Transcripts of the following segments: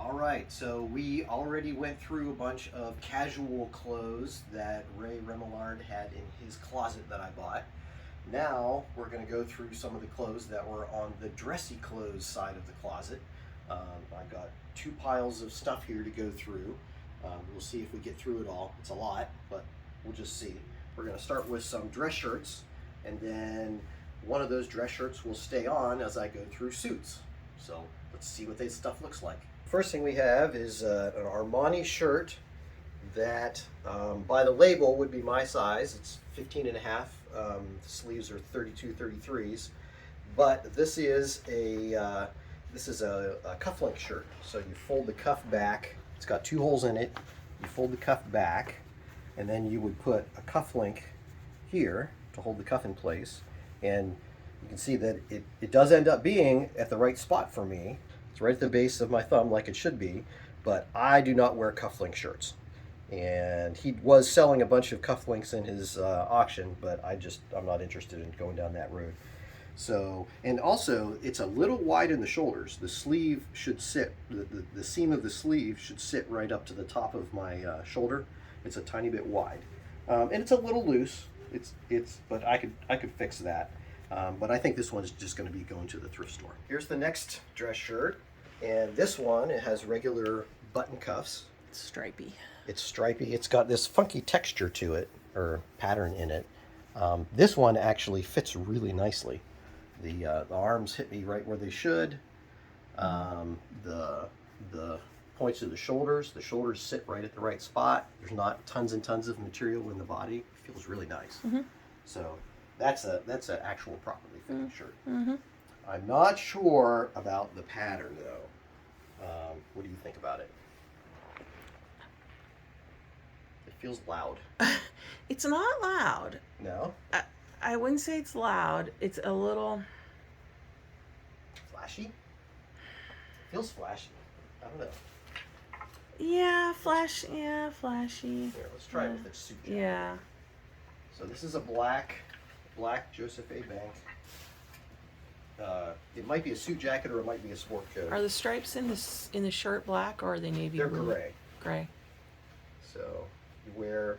All right, so we already went through a bunch of casual clothes that Ray Remillard had in his closet that I bought. Now we're going to go through some of the clothes that were on the dressy clothes side of the closet. I've got two piles of stuff here to go through. We'll see if we get through it all. It's a lot, but we'll just see. We're going to start with some dress shirts, and then one of those dress shirts will stay on as I go through suits. So let's see what this stuff looks like. First thing we have is an Armani shirt that by the label would be my size. It's 15 and a half. The sleeves are 32, 33s. But this is a cufflink shirt. So you fold the cuff back. It's got two holes in it. You fold the cuff back, and then you would put a cufflink here to hold the cuff in place. And you can see that it does end up being at the right spot for me. It's right at the base of my thumb like it should be, but I do not wear cufflink shirts. And he was selling a bunch of cufflinks in his auction, but I'm not interested in going down that road. So, and also it's a little wide in the shoulders. The sleeve should sit, the seam of the sleeve should sit right up to the top of my shoulder. It's a tiny bit wide. And it's a little loose. But I could fix that. But I think this one's just going to be going to the thrift store. Here's the next dress shirt, and this one, it has regular button cuffs. It's stripy. It's stripy. It's got this funky texture to it, or pattern in it. This one actually fits really nicely. The arms hit me right where they should. The points of the shoulders sit right at the right spot. There's not tons and tons of material in the body. It feels really nice. Mm-hmm. So that's an actual properly fitting shirt. Mm-hmm. I'm not sure about the pattern though. What do you think about it? It feels loud. It's not loud. No? I wouldn't say it's loud. It's a little Flashy? It feels flashy. I don't know. Yeah, flashy. Here, let's try it with its suit jacket. Yeah. So this is a black Joseph A. Bank. It might be a suit jacket or it might be a sport coat. Are the stripes in the shirt black or are they navy They're blue? gray. Gray. So you wear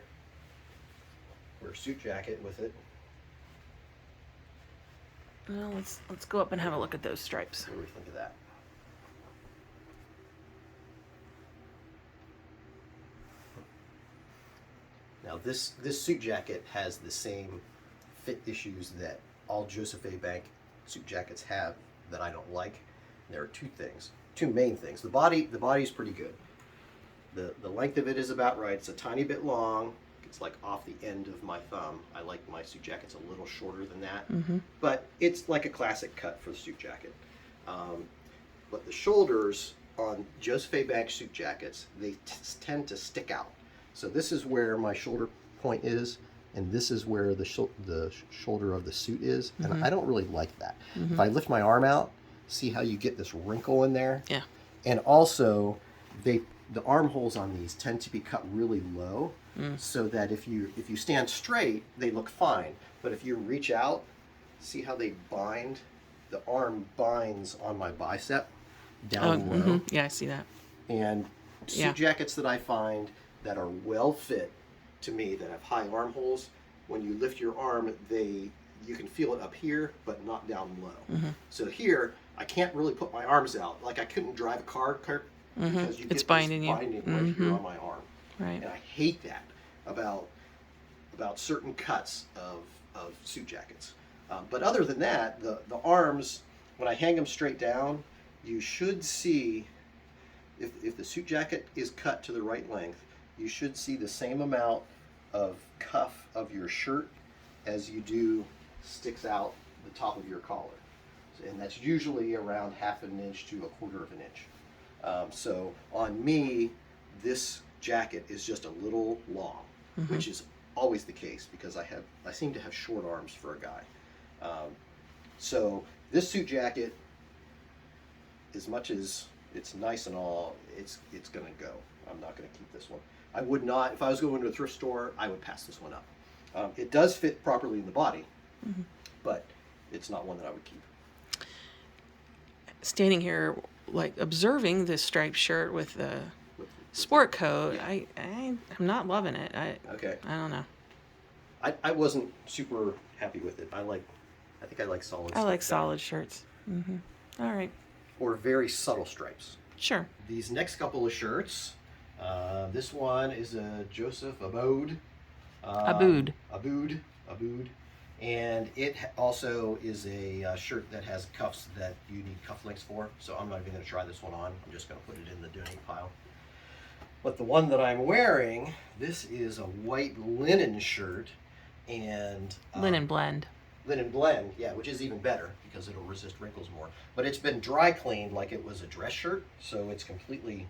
a suit jacket with it. Well, let's go up and have a look at those stripes. What do we think of that? Now this suit jacket has the same fit issues that all Joseph A. Bank suit jackets have that I don't like. And there are two main things. The body's pretty good. The length of it is about right. It's a tiny bit long. It's like off the end of my thumb. I like my suit jackets a little shorter than that. Mm-hmm. But it's like a classic cut for the suit jacket. But the shoulders on Joseph A. Bank suit jackets, they tend to stick out. So this is where my shoulder point is, and this is where the shoulder of the suit is, and Mm-hmm. I don't really like that. Mm-hmm. If I lift my arm out, see how you get this wrinkle in there? Yeah. And also, the armholes on these tend to be cut really low, so that if you stand straight, they look fine. But if you reach out, see how they bind? The arm binds on my bicep down low. Mm-hmm. Yeah, I see that. And suit jackets that I find that are well fit to me, that have high armholes, when you lift your arm, you can feel it up here, but not down low. Mm-hmm. So here, I can't really put my arms out. Like I couldn't drive a car because you It's get binding this you. binding right Mm-hmm. here on my arm. Right. And I hate that about certain cuts of suit jackets. But other than that, the arms, when I hang them straight down, you should see, if the suit jacket is cut to the right length, you should see the same amount of cuff of your shirt as you do sticks out the top of your collar. And that's usually around 1/2 inch to 1/4 inch. So on me, this jacket is just a little long, which is always the case because I seem to have short arms for a guy. So this suit jacket, as much as it's nice and all, it's gonna go. I'm not gonna keep this one. I would not, if I was going to a thrift store, I would pass this one up. It does fit properly in the body, but it's not one that I would keep. Standing here like observing this striped shirt with the sport coat, I'm not loving it. Okay. I don't know. I wasn't super happy with it. I think I like solid. I like stuff solid shirts. All right. or very subtle stripes. Sure. These next couple of shirts. This one is a Joseph Aboud. Aboud. Aboud. And it also is a shirt that has cuffs that you need cufflinks for. So I'm not even going to try this one on. I'm just going to put it in the donate pile. But the one that I'm wearing, this is a white linen shirt and Linen blend. Linen blend, yeah, which is even better because it'll resist wrinkles more. But it's been dry cleaned like it was a dress shirt, so it's completely,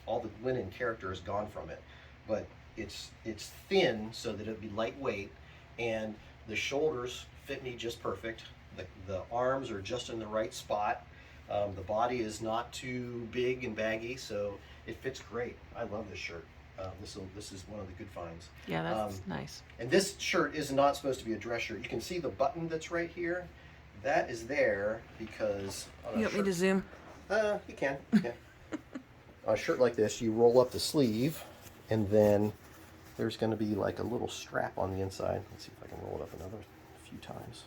all the linen character is gone from it. But it's thin so that it'll be lightweight, and the shoulders fit me just perfect. The arms are just in the right spot. The body is not too big and baggy, so it fits great. I love this shirt. This is one of the good finds. Yeah, that's nice. And this shirt is not supposed to be a dress shirt. You can see the button that's right here. That is there because You want me to zoom? you can. Yeah. On a shirt like this, you roll up the sleeve, and then there's going to be like a little strap on the inside. Let's see if I can roll it up another few times.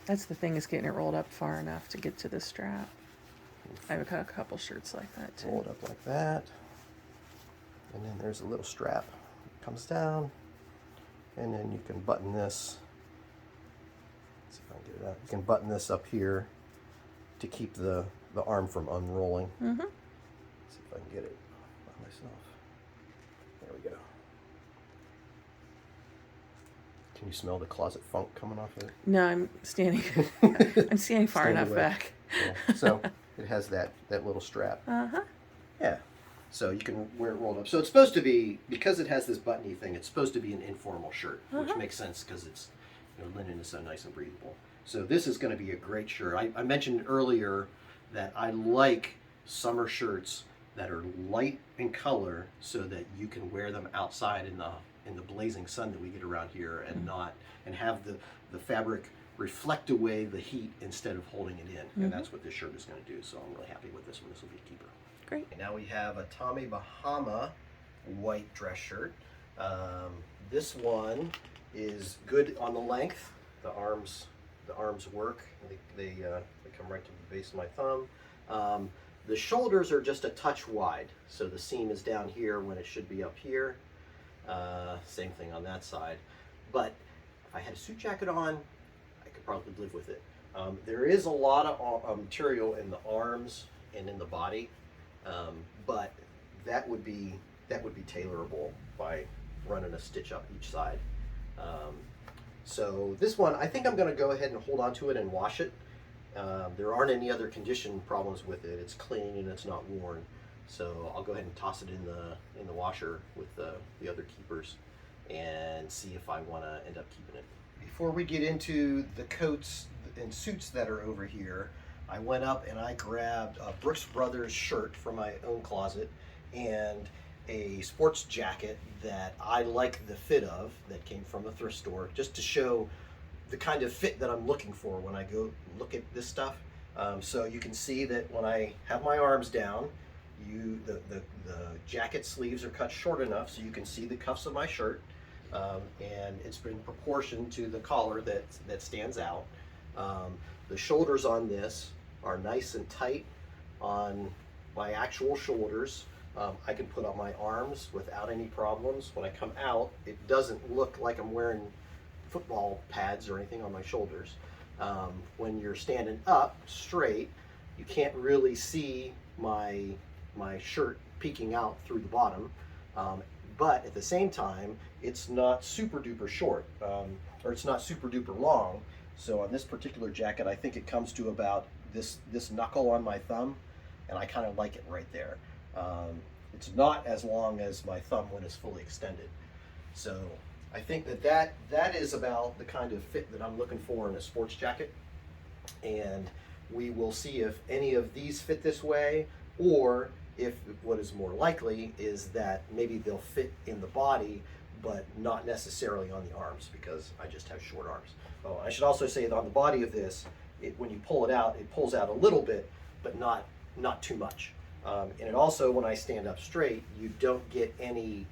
That's the thing, is getting it rolled up far enough to get to the strap. I have a couple shirts like that too. Roll it up like that. And then there's a little strap. It comes down. And then you can button this. Let's see if I can get it out. You can button this up here to keep the arm from unrolling. Let's see if I can get it by myself. There we go. Can you smell the closet funk coming off of it? No, I'm standing. I'm standing far Stand enough away. back. Yeah. So it has that little strap. Yeah. So you can wear it rolled up. So it's supposed to be, because it has this buttony thing, it's supposed to be an informal shirt, which makes sense because it's, linen is so nice and breathable. So this is going to be a great shirt. I mentioned earlier that I like summer shirts that are light in color so that you can wear them outside in the blazing sun that we get around here and have the fabric reflect away the heat instead of holding it in. And that's what this shirt is going to do. So I'm really happy with this one. This will be a keeper. Great. And now we have a Tommy Bahama white dress shirt. This one is good on the length. The arms work. They come right to the base of my thumb. The shoulders are just a touch wide, so the seam is down here when it should be up here. Same thing on that side. But if I had a suit jacket on, I could probably live with it. There is a lot of material in the arms and in the body, but that would be tailorable by running a stitch up each side. So this one, I think I'm going to go ahead and hold on to it and wash it. There aren't any other condition problems with it. It's clean and it's not worn. So I'll go ahead and toss it in the washer with the other keepers and see if I want to end up keeping it. Before we get into the coats and suits that are over here, I went up and I grabbed a Brooks Brothers shirt from my own closet and a sports jacket that I like the fit of that came from a thrift store, just to show the kind of fit that I'm looking for when I go look at this stuff. So you can see that when I have my arms down, the jacket sleeves are cut short enough so you can see the cuffs of my shirt, and it's been proportioned to the collar that stands out. The shoulders on this are nice and tight on my actual shoulders. I can put on my arms without any problems. When I come out, it doesn't look like I'm wearing football pads or anything on my shoulders. When you're standing up straight, you can't really see my shirt peeking out through the bottom, but at the same time it's not super duper short, or it's not super duper long. So on this particular jacket, I think it comes to about this knuckle on my thumb, and I kind of like it right there. It's not as long as my thumb when it's fully extended. So I think that is about the kind of fit that I'm looking for in a sports jacket. And we will see if any of these fit this way, or if what is more likely is that maybe they'll fit in the body, but not necessarily on the arms, because I just have short arms. Oh, I should also say that on the body of this, when you pull it out, it pulls out a little bit, but not not too much. And it also, when I stand up straight, you don't get any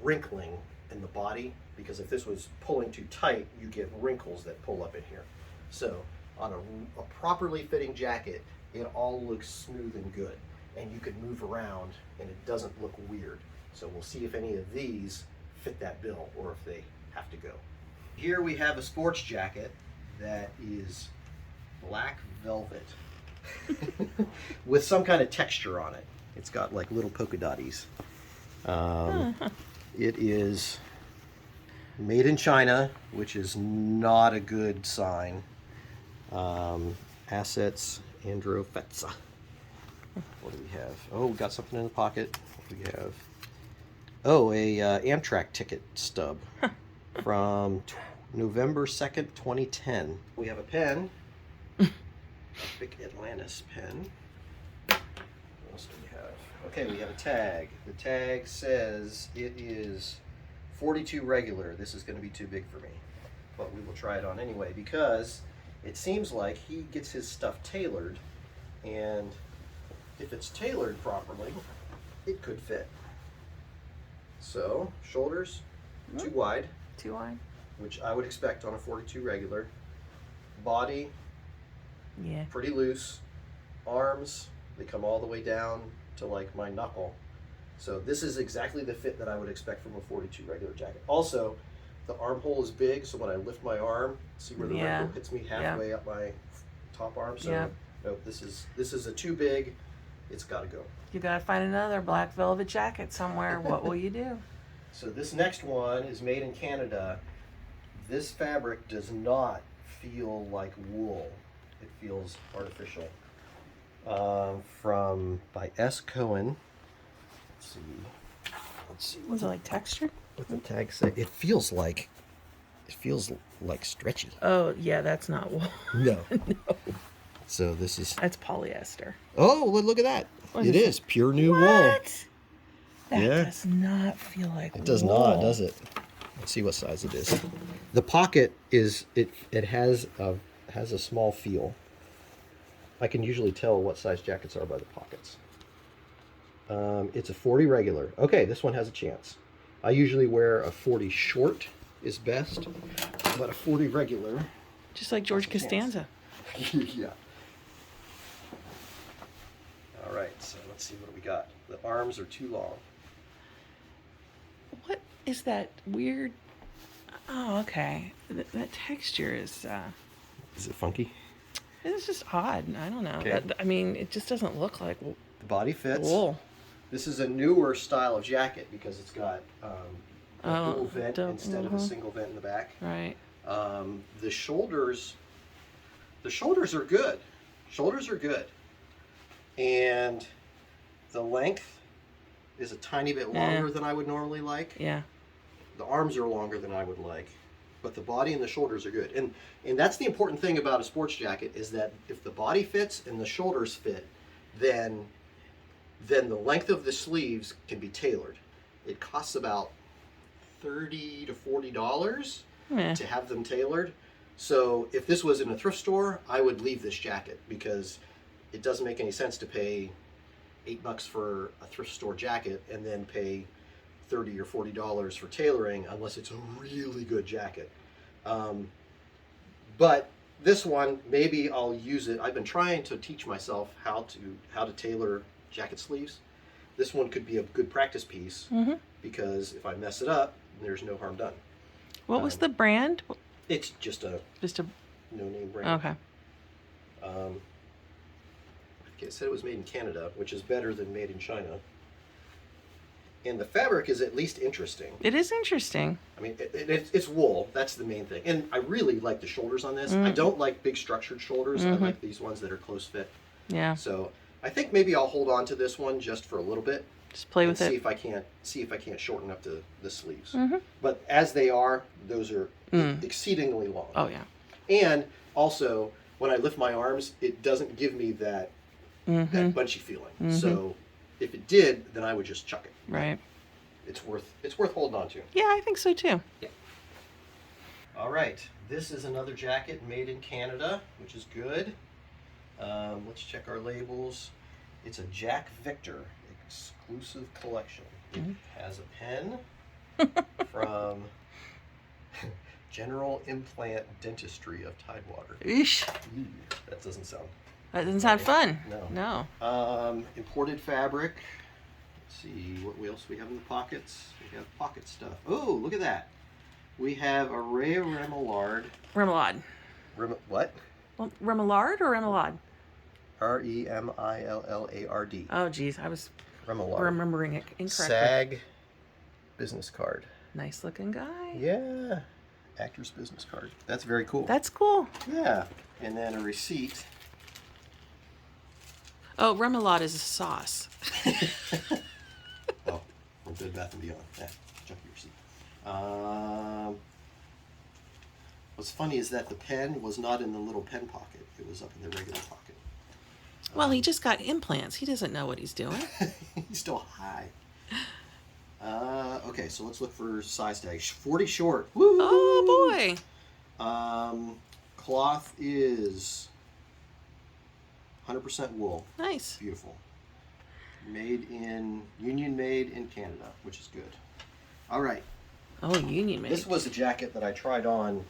wrinkling in the body, because if this was pulling too tight, you get wrinkles that pull up in here. So on a properly fitting jacket, it all looks smooth and good, and you can move around and it doesn't look weird. So we'll see if any of these fit that bill or if they have to go. Here we have a sports jacket that is black velvet with some kind of texture on it. It's got like little polka dotties. It is made in China, which is not a good sign. Assets, Androfetsa. What do we have? Oh, we got something in the pocket. What do we have? Oh, a Amtrak ticket stub from November 2nd, 2010. We have a pen, a Big Atlantis pen. What else do we have? Okay, we have a tag. The tag says it is 42 regular. This is going to be too big for me, but we will try it on anyway, because it seems like he gets his stuff tailored, and if it's tailored properly, it could fit. So, shoulders, too wide. Too wide? Which I would expect on a 42 regular. Body, Yeah. pretty loose. Arms, they come all the way down to like my knuckle. So this is exactly the fit that I would expect from a 42 regular jacket. Also, the armhole is big, so when I lift my arm, see where the wrinkle hits me halfway up my top arm. So nope, this is a too big. It's got to go. You gotta find another black velvet jacket somewhere. What will you do? So this next one is made in Canada. This fabric does not feel like wool. It feels artificial. By S. Cohen. Let's see. Was it like texture? What the tag say? It feels like stretchy. Oh yeah, that's not wool. No. No. So this is. That's polyester. Oh, look at that! It is pure new wool. What? That Yeah. does not feel like wool. It does not, does it? Let's see what size it is. The pocket is it has a small feel. I can usually tell what size jackets are by the pockets. It's a 40 regular. Okay, this one has a chance. I usually wear a 40 short is best, but a 40 regular. Just like George Costanza. Yeah. All right, so let's see what we got. The arms are too long. What is that weird? Oh, okay. That texture is. Is it funky? It's just odd. I don't know. Okay. I mean, it just doesn't look like The body fits. wool. This is a newer style of jacket because it's got a dual vent instead of a single vent in the back. Right. The shoulders are good. Shoulders are good. And the length is a tiny bit longer than I would normally like. Yeah. The arms are longer than I would like, but the body and the shoulders are good. And that's the important thing about a sports jacket, is that if the body fits and the shoulders fit, then the length of the sleeves can be tailored. It costs about $30 to $40 to have them tailored. So if this was in a thrift store, I would leave this jacket, because it doesn't make any sense to pay $8 for a thrift store jacket and then pay $30 or $40 for tailoring unless it's a really good jacket. But this one, maybe I'll use it. I've been trying to teach myself how to tailor jacket sleeves. This one could be a good practice piece, because if I mess it up, there's no harm done. What was the brand? It's just a no-name brand. Okay. It said it was made in Canada, which is better than made in China. And the fabric is at least interesting. It is interesting. I mean, it's wool. That's the main thing. And I really like the shoulders on this. I don't like big structured shoulders. I like these ones that are close fit. Yeah. So I think maybe I'll hold on to this one just for a little bit. Just play with see it. if I can't shorten up the sleeves. But as they are, those are exceedingly long. Oh yeah. And also, when I lift my arms, it doesn't give me that bunchy feeling. So if it did, then I would just chuck it. Right. It's worth holding on to. Yeah, I think so too. Yeah. All right, this is another jacket made in Canada, which is good. Let's check our labels. It's a Jack Victor exclusive collection. It has a pen from General Implant Dentistry of Tidewater. Eesh. That doesn't sound. That doesn't sound fun. No. No. Imported fabric. Let's see what else we have in the pockets. We have pocket stuff. Oh, look at that. We have a Ray Remillard. Remoulade. What? Well, Remoulade or Remoulade? Remillard. Oh, geez. I was Remillard. remembering it incorrectly. SAG business card. Nice looking guy. Yeah. Actor's business card. That's very cool. That's cool. Yeah. And then a receipt. Oh, Remoulade is a sauce. Oh, from Bed Bath & Beyond. Yeah, check your receipt. What's funny is that the pen was not in the little pen pocket. It was up in the regular pocket. Well, he just got implants. He doesn't know what he's doing. He's still high. Okay, so let's look for size tag. 40 short. Woo! Oh, boy. Cloth is 100% wool. Nice. Beautiful. Union made in Canada, which is good. All right. Oh, Union made. This was a jacket that I tried on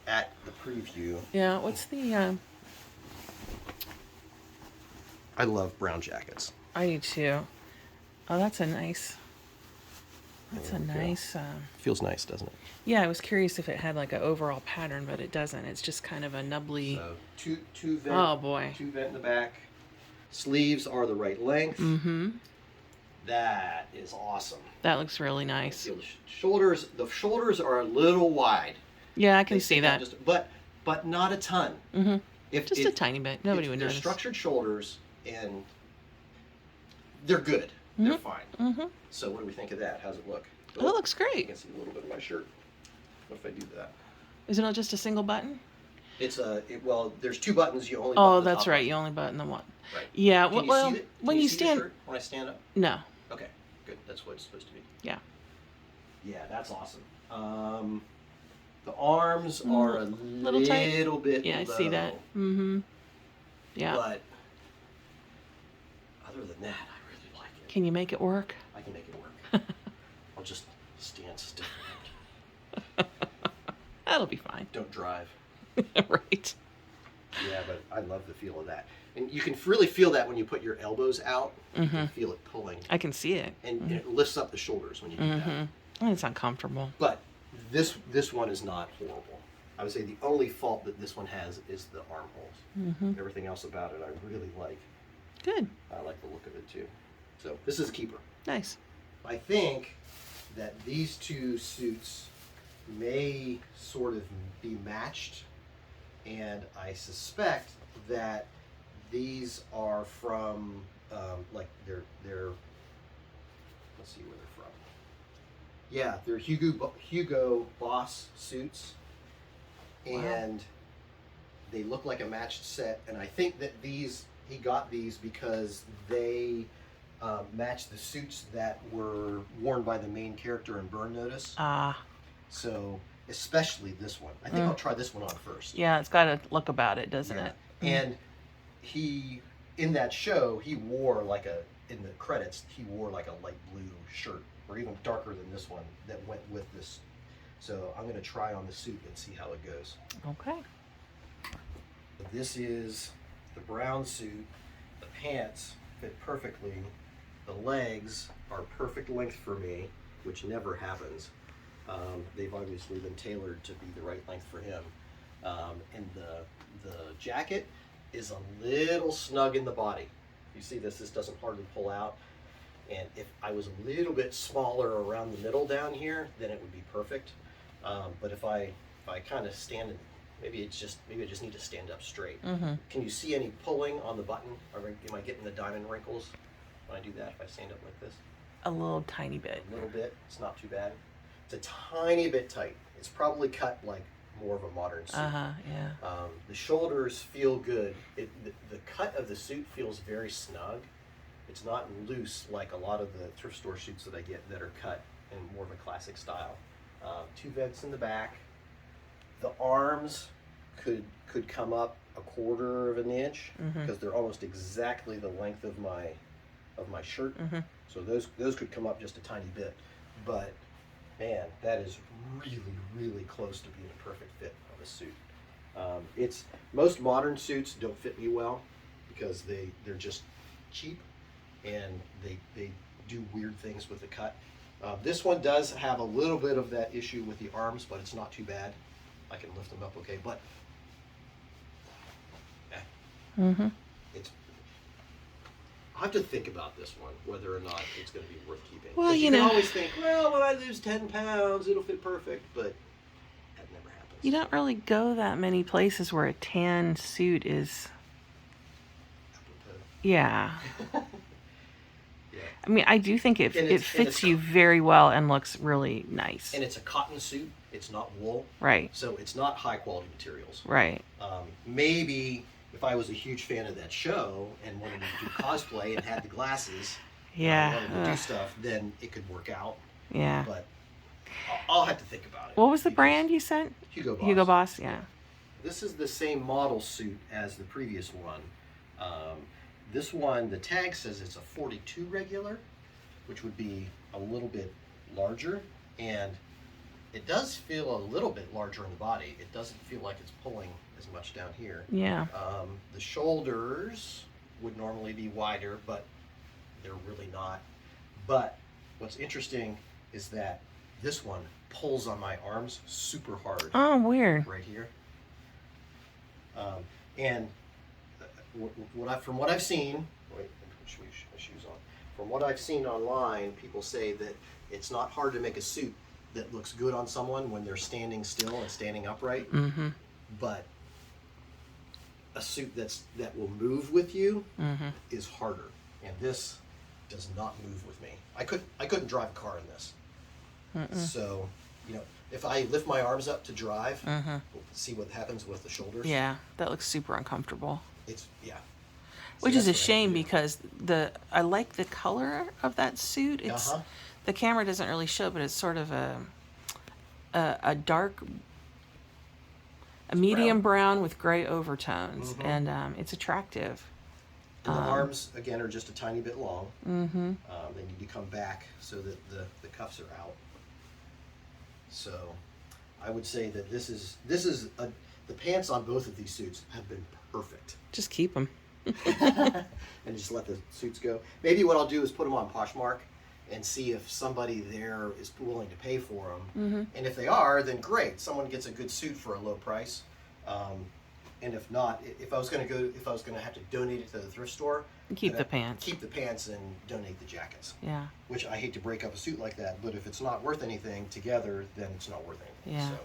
at the preview. Yeah, what's the... I love brown jackets. I do too. Oh, that's a nice... That's a There we go. nice... Feels nice, doesn't it? Yeah, I was curious if it had like an overall pattern, but it doesn't. It's just kind of a nubbly... So two vent. Oh, boy. Two vent in the back. Sleeves are the right length. Mm-hmm. That is awesome. That looks really nice. Feel the shoulders are a little wide. Yeah, I can They see stick out that. but not a ton. Mm-hmm. If Just a tiny bit. Nobody would They're notice. structured shoulders and they're good. They're fine. Mm-hmm. So what do we think of that? How's it look? Oh, it looks You great. can see a little bit of my shirt. What if I do that? Isn't it just a single button? It's well, there's two buttons. You only. Oh, button the that's top right. button. You only button the one. Right. Yeah. Can you Well, see the, when can you see the stand... shirt when I stand up? No. Okay, good. That's what it's supposed to be. Yeah. Yeah, that's awesome. The arms are a Little tight. little bit Yeah, I low, see that. Mm-hmm. Yeah. But other than that, I really like it. Can you make it work? I can make it work. I'll just stand still. That'll be fine. Don't drive. Right. Yeah, but I love the feel of that. And you can really feel that when you put your elbows out. You can feel it pulling. I can see it. And it lifts up the shoulders when you do that. Oh, it's uncomfortable. But this one is not horrible. I would say the only fault that this one has is the armholes. Everything else about it I really like. Good. I like the look of it too. So this is a keeper. Nice. I think that these two suits may sort of be matched, and I suspect that these are from like they're let's see where they're from. Yeah, they're Hugo Boss suits, and they look like a matched set. And I think that he got these because they matched the suits that were worn by the main character in Burn Notice. So especially this one. I think I'll try this one on first. Yeah, it's got a look about it, doesn't it? And he, in that show, he wore like in the credits, he wore like a light blue shirt, or even darker than this one that went with this. So I'm going to try on the suit and see how it goes. Okay. This is the brown suit. The pants fit perfectly. The legs are perfect length for me, which never happens. They've obviously been tailored to be the right length for him. And the jacket is a little snug in the body. You see this doesn't hardly pull out. And if I was a little bit smaller around the middle down here, then it would be perfect. But if I kind of stand, maybe I just need to stand up straight. Can you see any pulling on the button? Am I getting the diamond wrinkles when I do that, if I stand up like this? A little tiny bit. A little bit. It's not too bad. It's a tiny bit tight. It's probably cut like more of a modern suit. Yeah. The shoulders feel good. The cut of the suit feels very snug. It's not loose like a lot of the thrift store suits that I get that are cut in more of a classic style. Two vents in the back. The arms could come up 1/4 of an inch, Mm-hmm. because they're almost exactly the length of my shirt. Mm-hmm. So those could come up just a tiny bit, but man, that is really, really close to being a perfect fit of a suit. It's most modern suits don't fit me well because they're just cheap and they do weird things with the cut. This one does have a little bit of that issue with the arms, but it's not too bad. I can lift them up okay, but Mm-hmm. it's. I have to think about this one, whether or not it's going to be worth keeping. Well, 'Cause you can know, always think, well, when I lose 10 pounds, it'll fit perfect, but that never happens. you don't really go that many places where a tan suit is. Yeah. Yeah. I mean, I do think it And it it's- and fits it's you very well and looks really nice. And it's a cotton suit. It's not wool. Right. So it's not high quality materials. Right. Maybe if I was a huge fan of that show and wanted to do cosplay and had the glasses, Yeah. and wanted to do stuff, then it could work out. Yeah. But I'll have to think about it. What was the because brand you said? Hugo Boss. Hugo Boss. Yeah. This is the same model suit as the previous one. This one, the tag says it's a 42 regular, which would be a little bit larger, and it does feel a little bit larger in the body. It doesn't feel like it's pulling as much down here. Yeah. The shoulders would normally be wider, but they're really not. But what's interesting is that this one pulls on my arms super hard. Oh, weird. Right here. And from what I've seen, wait, put my shoes on. From what I've seen online, people say that it's not hard to make a suit that looks good on someone when they're standing still and standing upright. Mm-hmm. But a suit that will move with you Mm-hmm. is harder, and this does not move with me. I couldn't drive a car in this. Mm-mm. So, if I lift my arms up to drive, Mm-hmm. we'll see what happens with the shoulders. Yeah, that looks super uncomfortable. It's yeah. Which See, is a that's what I have to shame do. because I like the color of that suit. It's Uh-huh. the camera doesn't really show, but it's sort of a dark, a medium brown with gray overtones, Mhm. and it's attractive. And the arms again are just a tiny bit long. Mm-hmm. They need to come back so that the cuffs are out. So, I would say that this is the pants on both of these suits have been perfect. Just keep them. And just let the suits go. Maybe what I'll do is put them on Poshmark and see if somebody there is willing to pay for them. Mm-hmm. And if they are, then great. Someone gets a good suit for a low price. And if not, if I was going to have to donate it to the thrift store, Keep then the I'd pants. keep the pants and donate the jackets. Yeah. Which I hate to break up a suit like that, but if it's not worth anything together, then it's not worth anything. Yeah. So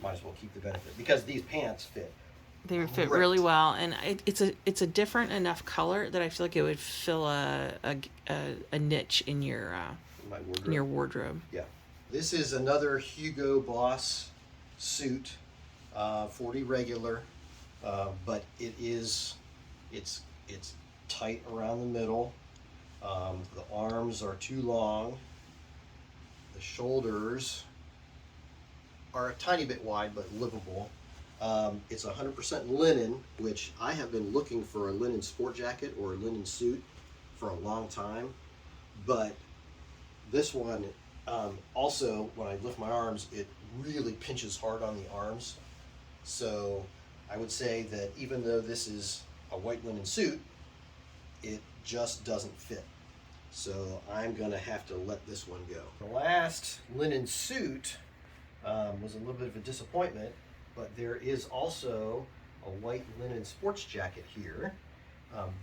might as well keep the benefit because these pants fit. They fit Great. really well, and it's a different enough color that I feel like it would fill a niche in your My wardrobe. in your wardrobe. Yeah. This is another Hugo Boss suit, 40 regular, but it's tight around the middle. The arms are too long. The shoulders are a tiny bit wide, but livable. It's 100% linen, which I have been looking for a linen sport jacket or a linen suit for a long time, but this one, also, when I lift my arms, it really pinches hard on the arms. So I would say that even though this is a white linen suit, it just doesn't fit. So I'm gonna have to let this one go. The last linen suit was a little bit of a disappointment, but there is also a white linen sports jacket here.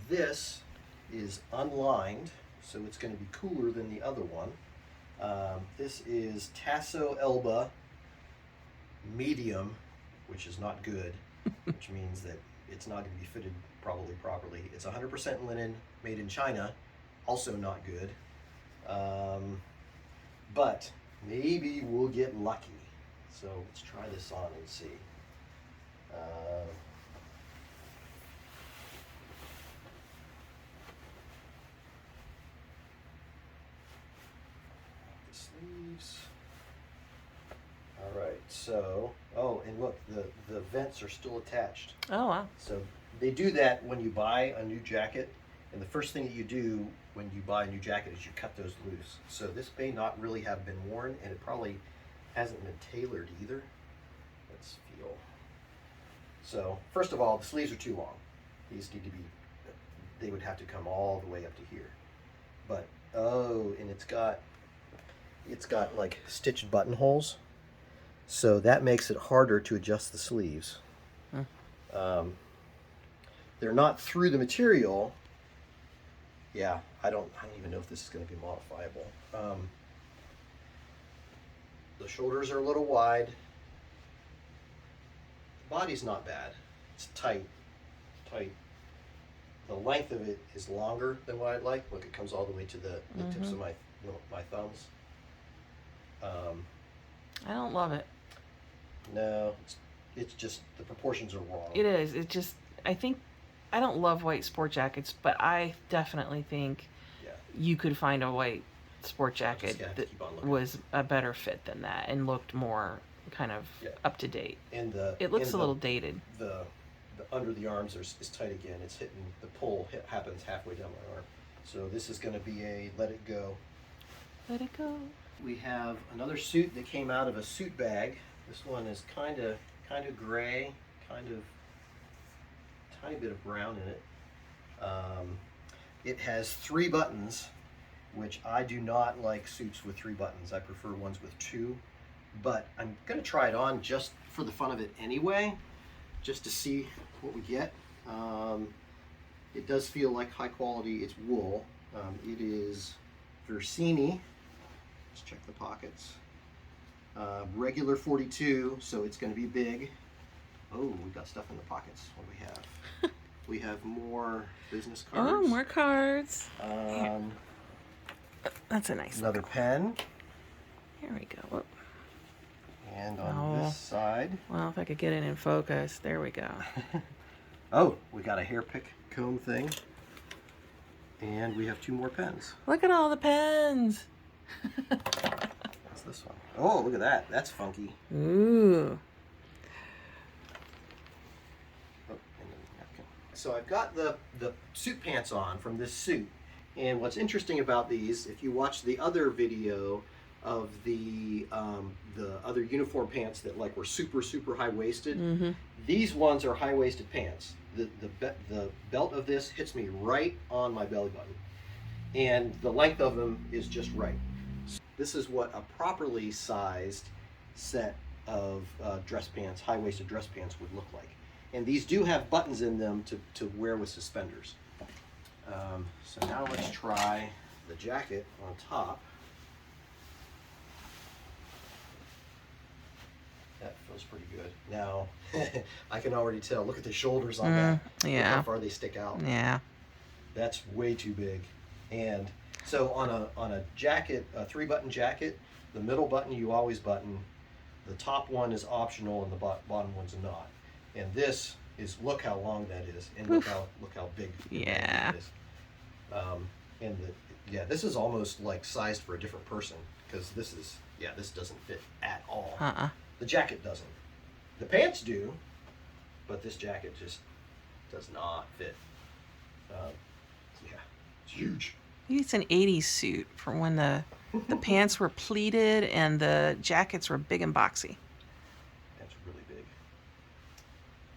This is unlined, so it's going to be cooler than the other one. This is Tasso Elba medium, which is not good, which means that it's not going to be fitted probably properly. It's 100% linen, made in China, also not good. But maybe we'll get lucky. So let's try this on and see. The sleeves. All right. So, oh, and look, the vents are still attached. Oh, wow. So they do that when you buy a new jacket, and the first thing that you do when you buy a new jacket is you cut those loose. So this may not really have been worn, and it probably hasn't been tailored either. Let's feel. So first of all, the sleeves are too long. These need to be, they would have to come all the way up to here. But, oh, and it's got like stitched buttonholes. So that makes it harder to adjust the sleeves. They're not through the material. Yeah, I don't even know if this is going to be modifiable. The shoulders are a little wide. The body's not bad. It's tight. The length of it is longer than what I'd like. Look, it comes all the way to the tips of my thumbs. I don't love it. No, it's just the proportions are wrong. It is. It just, I think, I don't love white sport jackets, but I definitely think you could find a white sport jacket that was a better fit than that and looked more kind of up to date. And it looks a little dated. The under the arms is tight again. It's hitting, the pull happens halfway down my arm. So this is going to be a let it go. Let it go. We have another suit that came out of a suit bag. This one is kind of gray, tiny bit of brown in it. It has 3 buttons, which I do not like suits with 3 buttons. I prefer ones with 2, but I'm going to try it on just for the fun of it anyway, just to see what we get. It does feel like high quality. It's wool. It is Versini. Let's check the pockets. Regular 42, so it's going to be big. Oh, we got stuff in the pockets. What do we have? We have more business cards. Oh, more cards. That's a nice another pen. Here we go. Whoop. And on this side. Well, if I could get it in focus. There we go. Oh, we got a hair pick comb thing. And we have 2 more pens. Look at all the pens. What's this one? Oh, look at that. That's funky. Ooh. So I've got the suit pants on from this suit. And what's interesting about these, if you watch the other video of the other uniform pants that like were super high-waisted, these ones are high-waisted pants. The belt of this hits me right on my belly button. And the length of them is just right. So this is what a properly sized set of dress pants, high-waisted dress pants would look like. And these do have buttons in them to wear with suspenders. So now let's try the jacket on top. That feels pretty good. Now, I can already tell. Look at the shoulders on that. Yeah. Look how far they stick out. Yeah. That's way too big. And so on a jacket, a 3-button jacket, the middle button you always button. The top one is optional, and the bottom one's not. And this is, look how long that is, and look how big. Yeah. It is. And this is almost like sized for a different person, because this doesn't fit at all. The jacket doesn't. The pants do, but this jacket just does not fit. It's huge. Maybe it's an 80s suit from when the pants were pleated and the jackets were big and boxy. That's really big.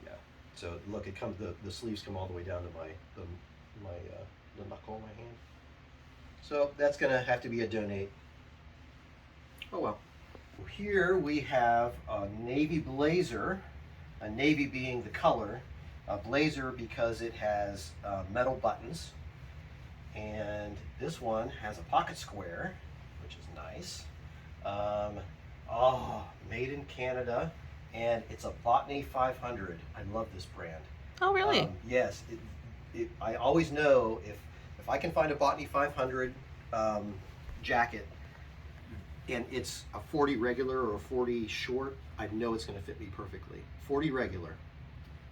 Yeah. So look, it comes. The sleeves come all the way down to the knuckle of my hand. So that's gonna have to be a donate. Oh well. Here we have a navy blazer, a navy being the color, a blazer because it has metal buttons, and this one has a pocket square, which is nice. Made in Canada, and it's a Botany 500. I love this brand. Oh, really? Yes. I always know if I can find a Botany 500 jacket, and it's a 40 regular or a 40 short, I know it's going to fit me perfectly. 40 regular.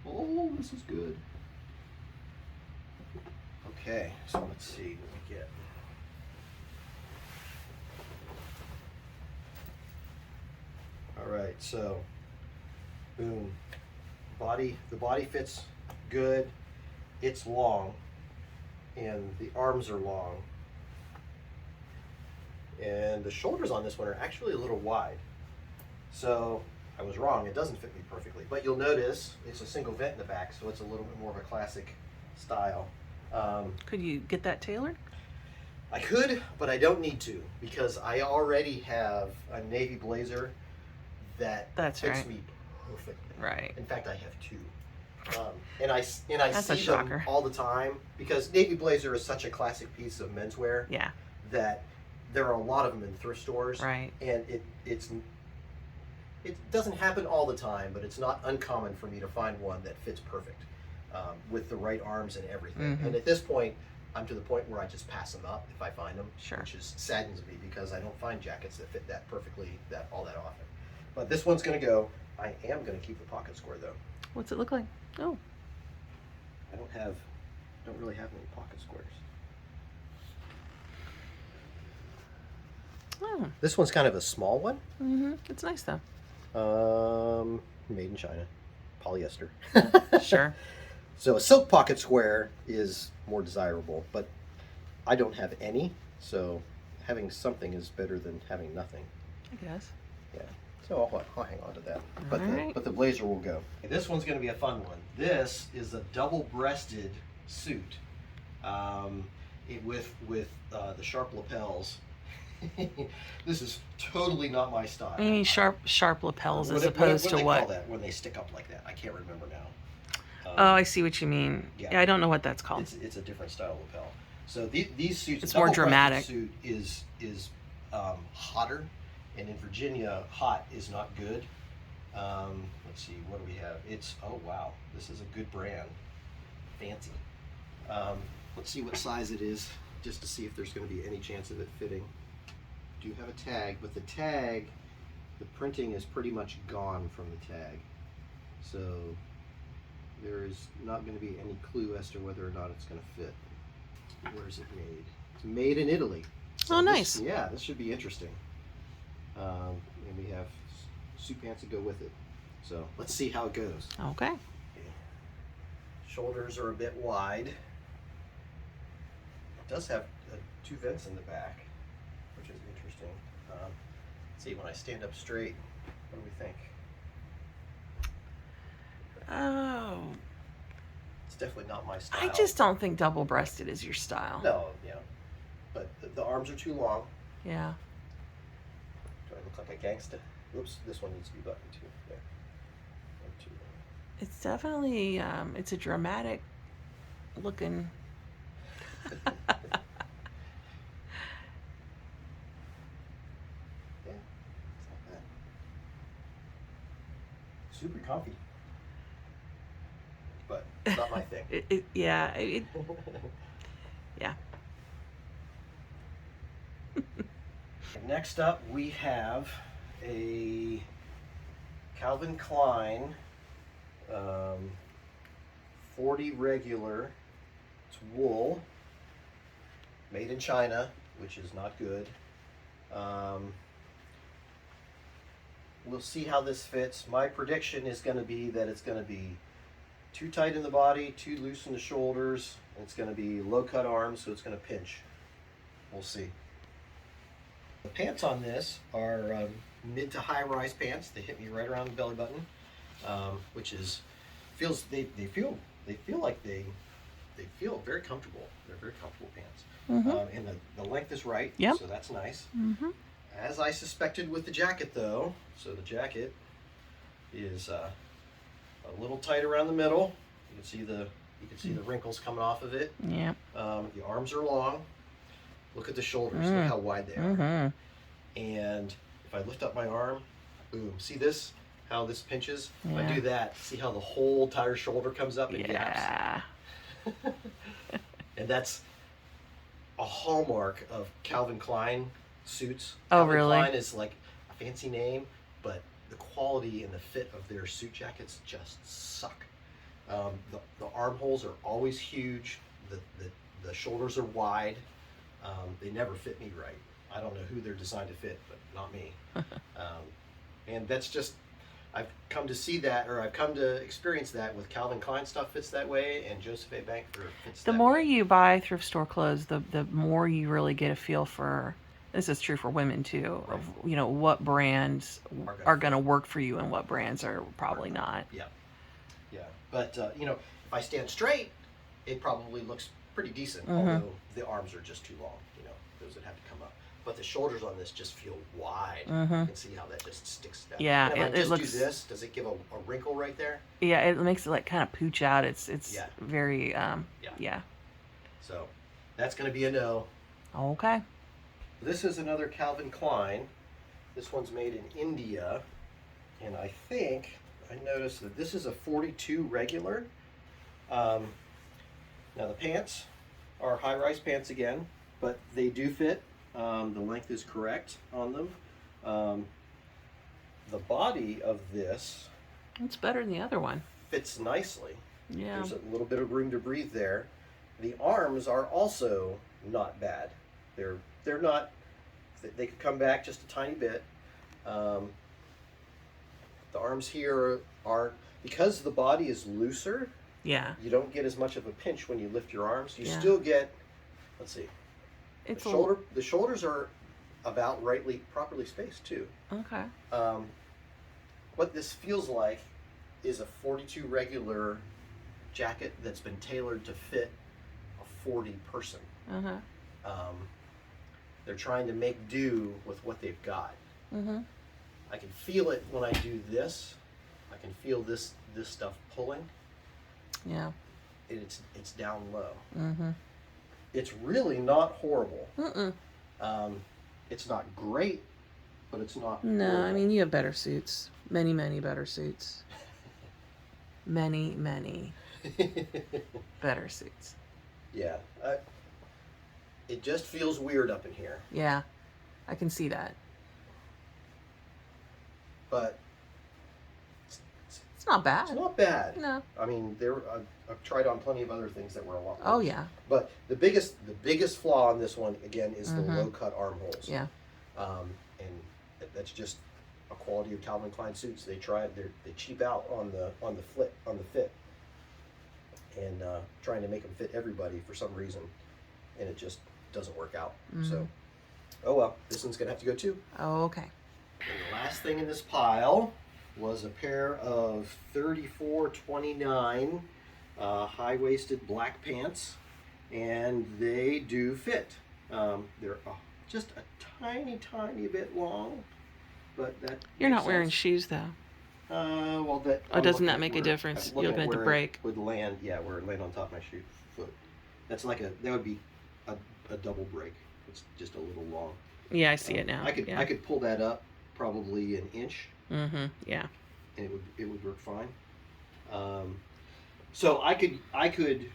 Oh, this is good. Okay, so let's see what we get. All right, so boom, the body fits good. It's long, and the arms are long, and the shoulders on this one are actually a little wide. So I was wrong, it doesn't fit me perfectly, but you'll notice it's a single vent in the back, so it's a little bit more of a classic style. Could you get that tailored? I could, but I don't need to, because I already have a navy blazer that fits me perfectly. Right. In fact, I have two. And I That's see them all the time, because navy blazer is such a classic piece of menswear. Yeah. That there are a lot of them in thrift stores. Right. And it doesn't happen all the time, but it's not uncommon for me to find one that fits perfect, with the right arms and everything. Mm-hmm. And at this point, I'm to the point where I just pass them up if I find them, Sure. which saddens me, because I don't find jackets that fit that perfectly all that often. But this one's going to go. I am going to keep the pocket square though. What's it look like? Oh. I don't really have any pocket squares. Oh. This one's kind of a small one. Mm-hmm. It's nice though. Made in China, polyester. Sure. So a silk pocket square is more desirable, but I don't have any, so having something is better than having nothing. I guess. Yeah. So I'll hang on to that. But Alright. the blazer will go. This one's going to be a fun one. This is a double-breasted suit, with the sharp lapels. This is totally not my style. You mean sharp lapels as What opposed do to they what? call that when they stick up like that? I can't remember now. Oh, I see what you mean. Yeah. Yeah, I don't know what that's called. It's a different style lapel. So these suits, It's more dramatic. Suit is hotter, and in Virginia, hot is not good. Let's see, what do we have? Oh wow, this is a good brand, fancy. Let's see what size it is, just to see if there's going to be any chance of it fitting. Do have a tag, but the printing is pretty much gone from the tag, so there is not going to be any clue as to whether or not it's going to fit. Where is it made? It's made in Italy. So Oh, nice. This should be interesting. And we have suit pants to go with it. So let's see how it goes. Okay. Shoulders are a bit wide. It does have two vents in the back, which is interesting. Let's see, when I stand up straight, what do we think? Oh. It's definitely not my style. I just don't think double-breasted is your style. No, yeah. But the arms are too long. Yeah. Do I look like a gangsta? Oops, this one needs to be buttoned too. There. One, two. It's definitely, it's a dramatic looking. Yeah, it's not bad. Super comfy. But it's not my thing. Yeah. Yeah. Next up, we have a Calvin Klein 40 regular. It's wool, made in China, which is not good. We'll see how this fits. My prediction is going to be that it's going to be too tight in the body, too loose in the shoulders, and it's going to be low cut arms, so it's going to pinch. We'll see. The pants on this are mid to high rise pants. They hit me right around the belly button, which is they feel very comfortable. They're very comfortable pants. Mm-hmm. And the length is right, Yep. so that's nice. Mm-hmm. As I suspected with the jacket, though, so the jacket is a little tight around the middle. You can see the wrinkles coming off of it. Yeah. The arms are long. Look at the shoulders. Look how wide they are. Mm-hmm. And if I lift up my arm, boom. See this? How this pinches? If I Yeah. do that, see how the whole entire shoulder comes up and gaps? Yeah. And that's a hallmark of Calvin Klein suits. Oh, Calvin really? Klein is like a fancy name, but the quality and the fit of their suit jackets just suck. The armholes are always huge. The shoulders are wide. They never fit me right. I don't know who they're designed to fit, but not me. And that's just I've come to see that, or I've come to experience that with Calvin Klein stuff fits that way, and Joseph A. Banker fits The that more way. you buy thrift store clothes, the more you really get a feel for. This is true for women too. Right. Of what brands are going to fit. work for you and what brands are probably not. Yeah, yeah. But if I stand straight, it probably looks pretty decent. Although the arms are just too long. Those that have to come up. But the shoulders on this just feel wide. You can see how that just sticks down. Yeah, and if I just looks. Do this, does it give a wrinkle right there? Yeah, it makes it like kind of pooch out. It's very yeah. So that's going to be a no. Okay. This is another Calvin Klein. This one's made in India, and I think I noticed that this is a 42 regular. Now the pants are high-rise pants again, but they do fit. The length is correct on them. The body of this, it's better than the other one. Fits nicely. Yeah. There's a little bit of room to breathe there. The arms are also not bad. They're not. They could come back just a tiny bit. The arms here aren't, because the body is looser. Yeah. You don't get as much of a pinch when you lift your arms. You still get. Let's see. It's The shoulders are about properly spaced too. Okay. What this feels like is a 42 regular jacket that's been tailored to fit a 40 person. They're trying to make do with what they've got. I can feel it when I do this. I can feel this stuff pulling. Yeah. It's down low. It's really not horrible. It's not great, but it's not No, horrible. I mean, you have better suits. Many, many better suits. Many, many better suits. Yeah. It just feels weird up in here. Yeah, I can see that. But it's not bad. It's not bad. No. I mean, I've tried on plenty of other things that were a lot worse. Oh yeah. But the biggest flaw on this one again is the low cut armholes. Yeah. And that's just a quality of Calvin Klein suits. They cheap out on the fit, and trying to make them fit everybody for some reason, and it just doesn't work out. So, oh well, this one's gonna have to go too. Oh, okay. And the last thing in this pile was a pair of 34-29 high-waisted black pants, and they do fit. They're just a tiny bit long, but that You're not makes wearing sense. shoes though. Well, that. Oh, doesn't that make a difference? You're looking at the break. Would land, yeah, where it land on top of my foot. That's that would be a double break. It's just a little long. Yeah, I see it now. I could pull that up probably an inch. Yeah. And it would work fine. So I could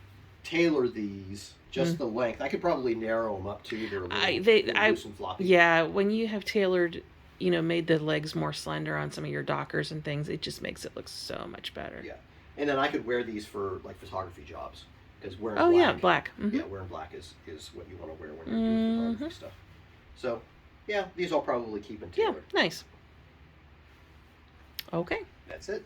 tailor these just the length. I could probably narrow them up too. They're a little loose and floppy. Yeah, when you have tailored, made the legs more slender on some of your Dockers and things, it just makes it look so much better. Yeah, and then I could wear these for like photography jobs, because wearing black. Yeah, black. Yeah, wearing black is what you want to wear when you're doing photography stuff. So, yeah, these I'll probably keep and tailor. Yeah, nice. Okay. That's it.